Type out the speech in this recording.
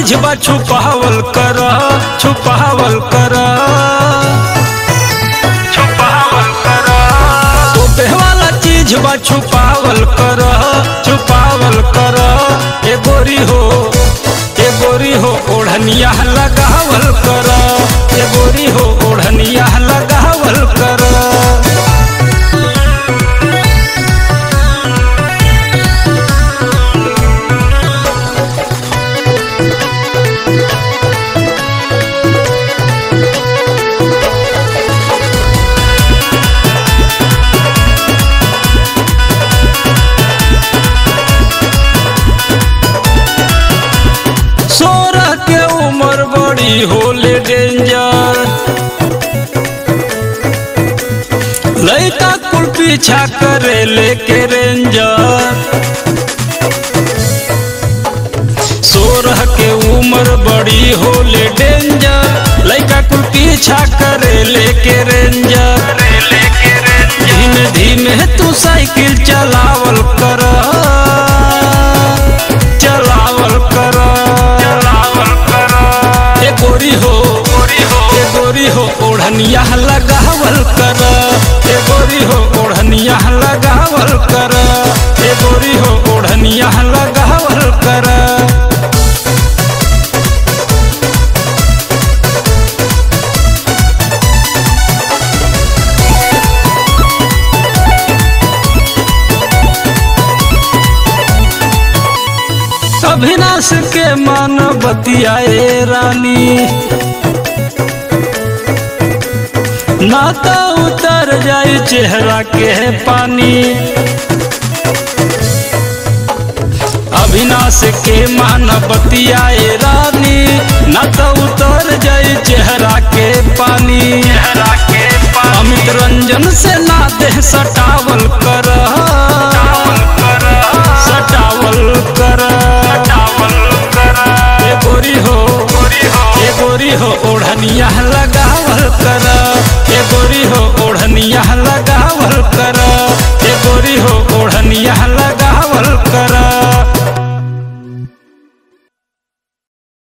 चीज बा छुपावल कर, छुपावल कर, छुपावल कर। तोपे वाला चीज बा छुपावल कर, छुपावल कर। ए गोरी हो, ए गोरी हो ओढ़निया लगावल कर, ए गोरी हो ओढ़निया लगावल कर। बड़ी होले डेंजर, लड़का कुल पीछा करे लेके रेंजर। 16 के उम्र बड़ी होले डेंजर, लड़का कुल पीछा करे लेके रेंजर। धीमे धीमे तू साइकिल चलावल कर, चलावल कर, चलावल कर। ए गोरी हो, ए गोरी हो ओढ़निया लगावल कर, ए गोरी हो ओढ़निया लगावल कर, ए गोरी हो ओढ़निया लगावल कर। अविनाश के मन बतियाए रानी, नाता उतर जाए चेहरा के पानी। अविनाश के मन बतियाए रानी, नाता उतर जाए चेहरा के पानी। अमित रंजन से ना देह सटावल कर,